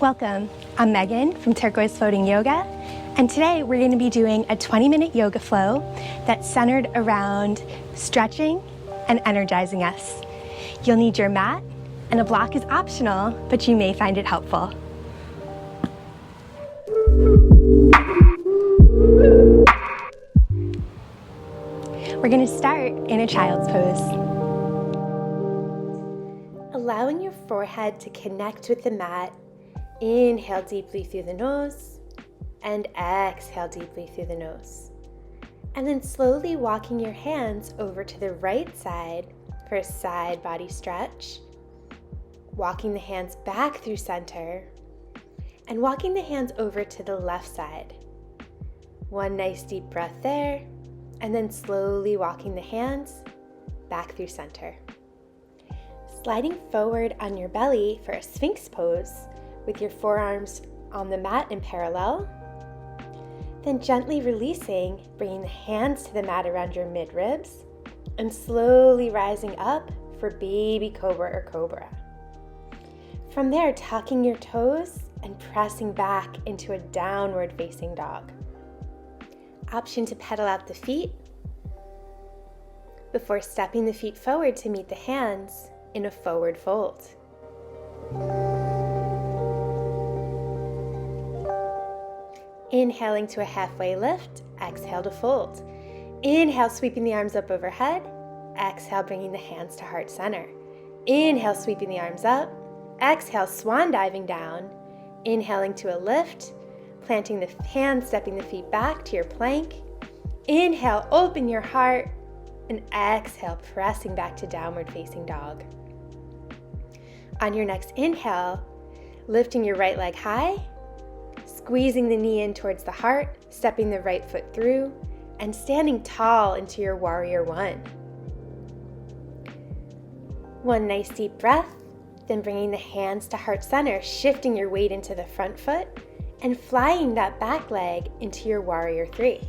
Welcome, I'm Meghan from Turquoise Floating Yoga, and today we're going to be doing a 20-minute yoga flow that's centered around stretching and energizing us. You'll need your mat, and a block is optional, but you may find it helpful. We're going to start in a child's pose. Allowing your forehead to connect with the mat. Inhale deeply through the nose and exhale deeply through the nose. And then slowly walking your hands over to the right side for a side body stretch. Walking the hands back through center and walking the hands over to the left side. One nice deep breath there, and then slowly walking the hands back through center. Sliding forward on your belly for a Sphinx pose with your forearms on the mat in parallel. Then gently releasing, bringing the hands to the mat around your mid-ribs and slowly rising up for baby cobra or cobra. From there, tucking your toes and pressing back into a downward facing dog. Option to pedal out the feet before stepping the feet forward to meet the hands in a forward fold. Inhaling to a halfway lift, exhale to fold. Inhale, sweeping the arms up overhead. Exhale, bringing the hands to heart center. Inhale, sweeping the arms up. Exhale, swan diving down. Inhaling to a lift, planting the hands, stepping the feet back to your plank. Inhale, open your heart. And exhale, pressing back to downward facing dog. On your next inhale, lifting your right leg high, squeezing the knee in towards the heart, stepping the right foot through, and standing tall into your warrior one. One nice deep breath, then bringing the hands to heart center, shifting your weight into the front foot, and flying that back leg into your warrior three.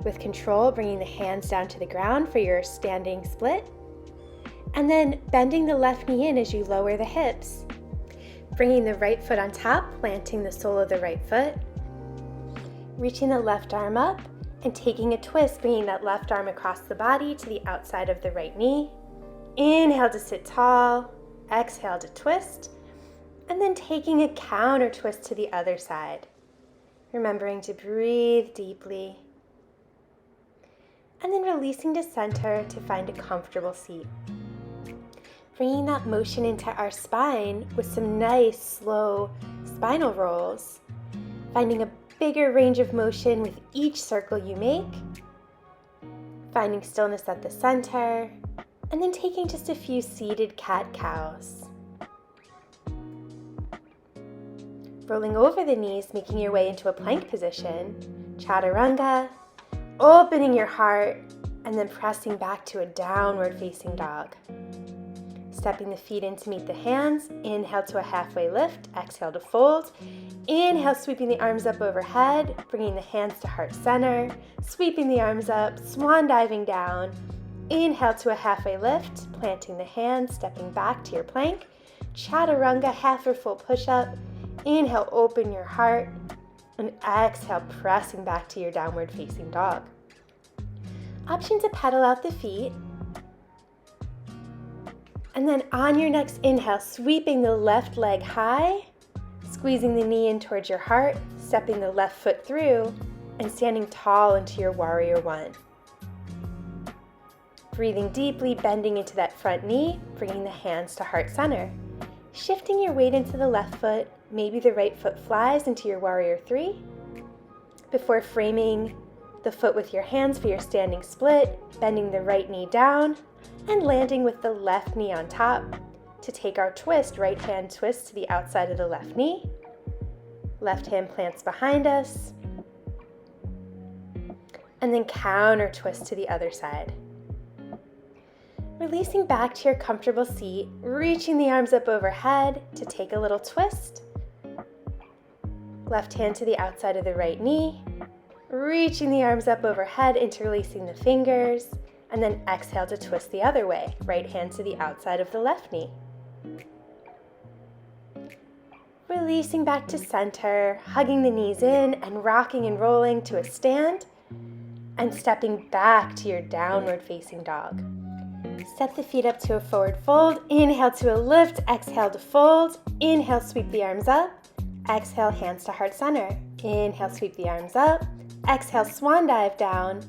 With control, bringing the hands down to the ground for your standing split, and then bending the left knee in as you lower the hips, bringing the right foot on top, planting the sole of the right foot, reaching the left arm up and taking a twist, bringing that left arm across the body to the outside of the right knee. Inhale to sit tall, exhale to twist, and then taking a counter twist to the other side. Remembering to breathe deeply, and then releasing to center to find a comfortable seat. Bringing that motion into our spine with some nice, slow spinal rolls. Finding a bigger range of motion with each circle you make. Finding stillness at the center. And then taking just a few seated cat-cows. Rolling over the knees, making your way into a plank position. Chaturanga. Opening your heart. And then pressing back to a downward facing dog. Stepping the feet in to meet the hands. Inhale to a halfway lift. Exhale to fold. Inhale, sweeping the arms up overhead, bringing the hands to heart center. Sweeping the arms up, swan diving down. Inhale to a halfway lift, planting the hands, stepping back to your plank. Chaturanga, half or full push-up. Inhale, open your heart. And exhale, pressing back to your downward facing dog. Option to pedal out the feet. And then on your next inhale, sweeping the left leg high, squeezing the knee in towards your heart, stepping the left foot through, and standing tall into your warrior one. Breathing deeply, bending into that front knee, bringing the hands to heart center. Shifting your weight into the left foot, maybe the right foot flies into your warrior three, before framing the foot with your hands for your standing split, bending the right knee down, and landing with the left knee on top to take our twist, right hand twist to the outside of the left knee. Left hand plants behind us. And then counter twist to the other side. Releasing back to your comfortable seat, reaching the arms up overhead to take a little twist. Left hand to the outside of the right knee. Reaching the arms up overhead, interlacing the fingers. And then exhale to twist the other way. Right hand to the outside of the left knee. Releasing back to center, hugging the knees in and rocking and rolling to a stand, and stepping back to your downward facing dog. Step the feet up to a forward fold. Inhale to a lift, exhale to fold. Inhale, sweep the arms up. Exhale, hands to heart center. Inhale, sweep the arms up. Exhale, swan dive down.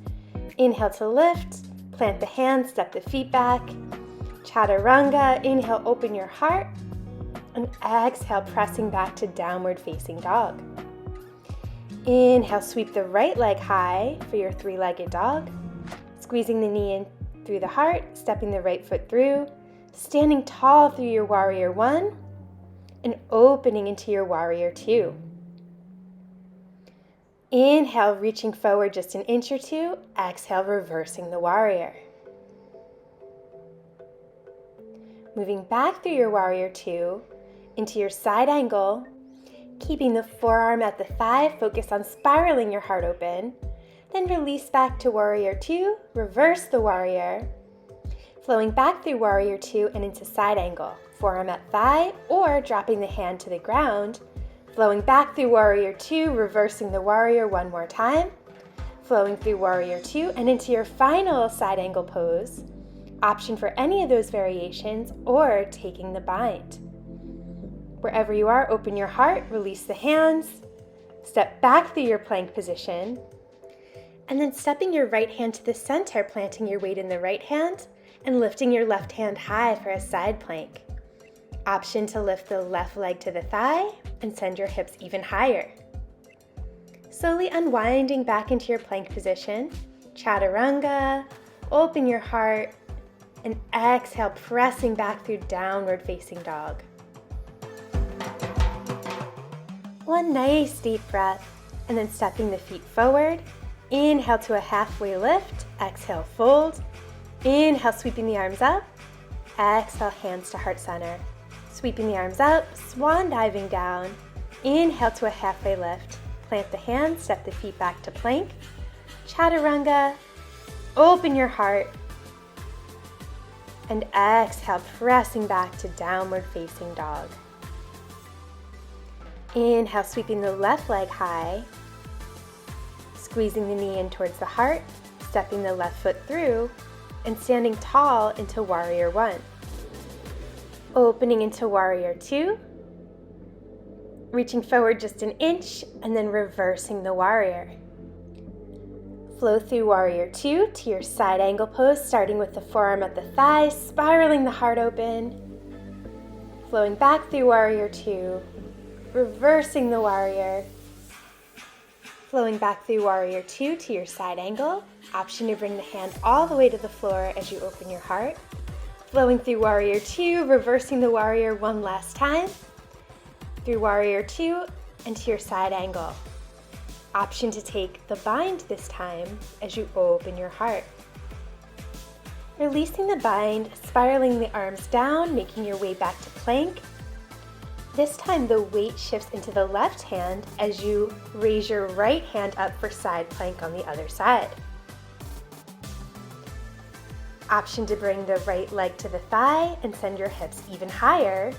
Inhale to lift, plant the hands, step the feet back. Chaturanga, inhale, open your heart. And exhale, pressing back to downward facing dog. Inhale, sweep the right leg high for your three-legged dog. Squeezing the knee in through the heart, stepping the right foot through, standing tall through your warrior one, and opening into your warrior two. Inhale, reaching forward just an inch or two. Exhale, reversing the warrior. Moving back through your warrior two into your side angle, keeping the forearm at the thigh, focus on spiraling your heart open. Then release back to warrior two, reverse the warrior, flowing back through warrior two and into side angle, forearm at thigh or dropping the hand to the ground, flowing back through warrior two, reversing the warrior one more time, flowing through warrior two and into your final side angle pose, option for any of those variations or taking the bind. Wherever you are, open your heart, release the hands, step back through your plank position, and then stepping your right hand to the center, planting your weight in the right hand and lifting your left hand high for a side plank. Option to lift the left leg to the thigh and send your hips even higher. Slowly unwinding back into your plank position, chaturanga, open your heart, and exhale, pressing back through downward facing dog. One nice deep breath, and then stepping the feet forward. Inhale to a halfway lift, exhale, fold. Inhale, sweeping the arms up. Exhale, hands to heart center. Sweeping the arms up, swan diving down. Inhale to a halfway lift. Plant the hands, step the feet back to plank. Chaturanga, open your heart. And exhale, pressing back to downward facing dog. Inhale, sweeping the left leg high. Squeezing the knee in towards the heart, stepping the left foot through, and standing tall into warrior one. Opening into warrior two, reaching forward just an inch, and then reversing the warrior. Flow through warrior two to your side angle pose, starting with the forearm at the thigh, spiraling the heart open. Flowing back through warrior two, reversing the warrior. Flowing back through warrior two to your side angle. Option to bring the hand all the way to the floor as you open your heart. Flowing through warrior two, reversing the warrior one last time. Through warrior two and to your side angle. Option to take the bind this time as you open your heart. Releasing the bind, spiraling the arms down, making your way back to plank. This time the weight shifts into the left hand as you raise your right hand up for side plank on the other side. Option to bring the right leg to the thigh and send your hips even higher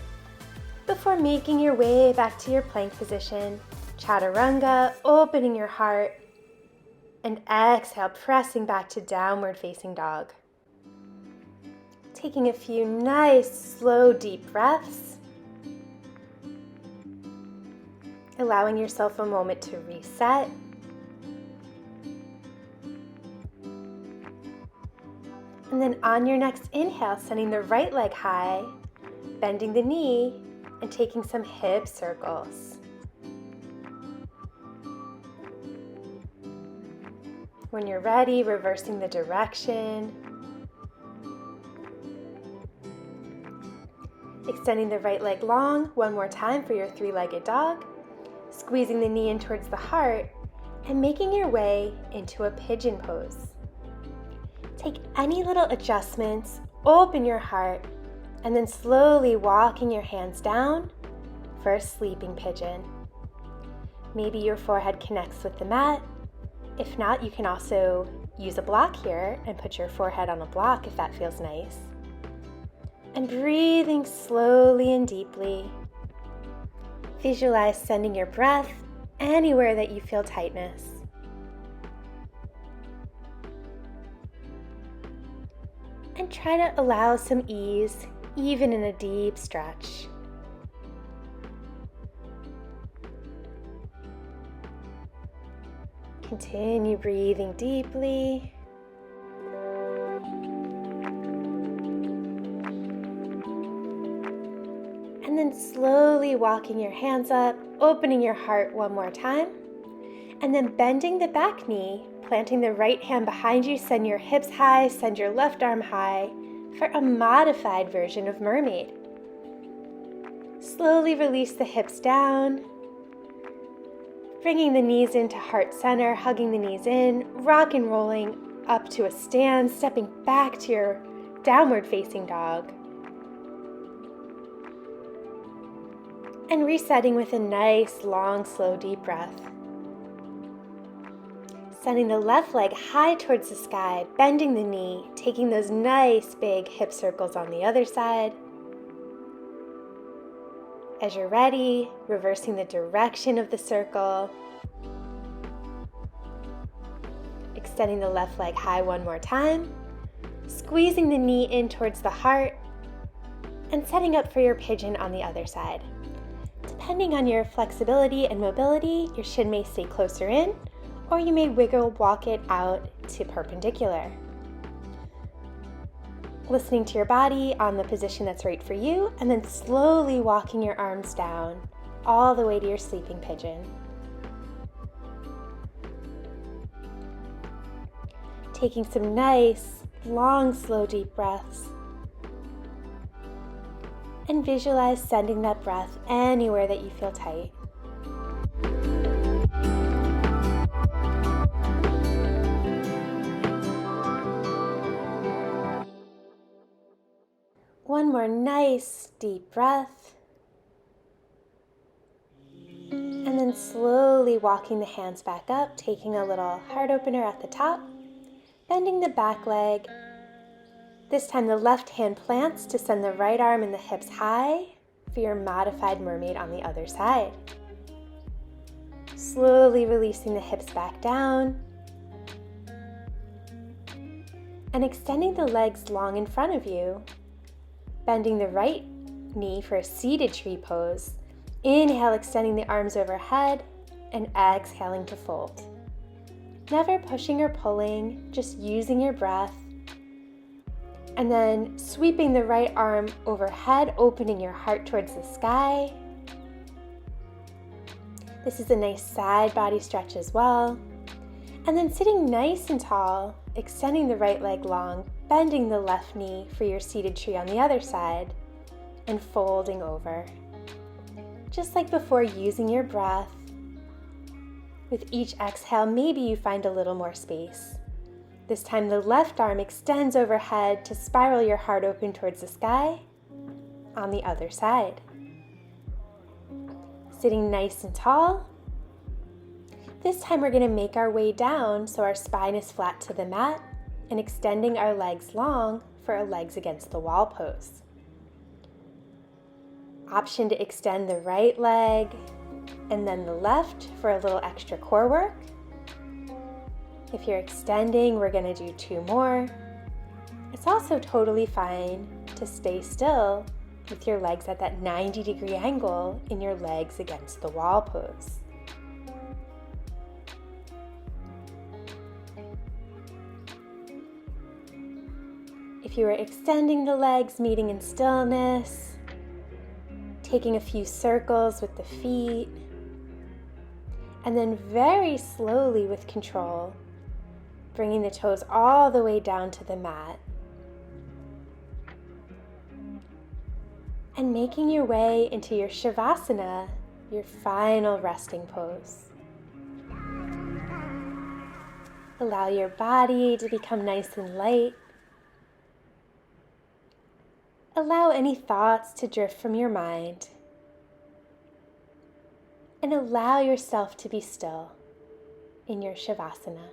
before making your way back to your plank position. Chaturanga, opening your heart, and exhale, pressing back to downward facing dog. Taking a few nice, slow, deep breaths. Allowing yourself a moment to reset. And then on your next inhale, sending the right leg high, bending the knee, and taking some hip circles. When you're ready, reversing the direction. Extending the right leg long, one more time for your three-legged dog. Squeezing the knee in towards the heart and making your way into a pigeon pose. Take any little adjustments, open your heart, and then slowly walking your hands down for a sleeping pigeon. Maybe your forehead connects with the mat. If not, you can also use a block here and put your forehead on a block if that feels nice. And breathing slowly and deeply. Visualize sending your breath anywhere that you feel tightness. And try to allow some ease, even in a deep stretch. Continue breathing deeply. And then slowly walking your hands up, opening your heart one more time. And then bending the back knee, planting the right hand behind you, send your hips high, send your left arm high for a modified version of mermaid. Slowly release the hips down, bringing the knees into heart center, hugging the knees in, rock and rolling up to a stand, stepping back to your downward facing dog. And resetting with a nice, long, slow, deep breath. Sending the left leg high towards the sky, bending the knee, taking those nice big hip circles on the other side. As you're ready, reversing the direction of the circle. Extending the left leg high one more time. Squeezing the knee in towards the heart. And setting up for your pigeon on the other side. Depending on your flexibility and mobility, your shin may stay closer in, or you may walk it out to perpendicular. Listening to your body on the position that's right for you, and then slowly walking your arms down all the way to your sleeping pigeon. Taking some nice, long, slow, deep breaths. And visualize sending that breath anywhere that you feel tight. One more nice deep breath. And then slowly walking the hands back up, taking a little heart opener at the top, bending the back leg. This time the left hand plants to send the right arm and the hips high for your modified mermaid on the other side. Slowly releasing the hips back down. And extending the legs long in front of you. Bending the right knee for a seated tree pose. Inhale, extending the arms overhead, and exhaling to fold. Never pushing or pulling, just using your breath. And then sweeping the right arm overhead, opening your heart towards the sky. This is a nice side body stretch as well. And then sitting nice and tall, extending the right leg long, bending the left knee for your seated tree on the other side, and folding over. Just like before, using your breath. With each exhale, maybe you find a little more space. This time the left arm extends overhead to spiral your heart open towards the sky on the other side. Sitting nice and tall. This time we're going to make our way down so our spine is flat to the mat and extending our legs long for a legs against the wall pose. Option to extend the right leg and then the left for a little extra core work. If you're extending, we're going to do 2 more. It's also totally fine to stay still with your legs at that 90-degree angle in your legs against the wall pose. If you are extending the legs, meeting in stillness, taking a few circles with the feet, and then very slowly with control, bringing the toes all the way down to the mat. And making your way into your shavasana, your final resting pose. Allow your body to become nice and light. Allow any thoughts to drift from your mind. And allow yourself to be still in your shavasana.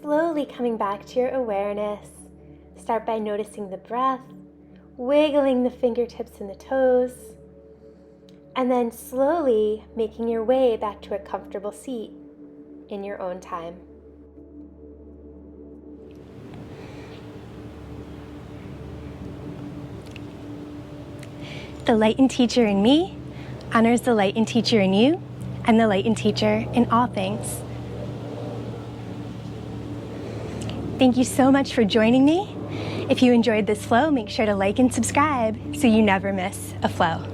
slowly coming back to your awareness, start by noticing the breath, wiggling the fingertips and the toes, and then slowly making your way back to a comfortable seat in your own time. The light and teacher in me honors the light and teacher in you and the light and teacher in all things. Thank you so much for joining me. If you enjoyed this flow, make sure to like and subscribe so you never miss a flow.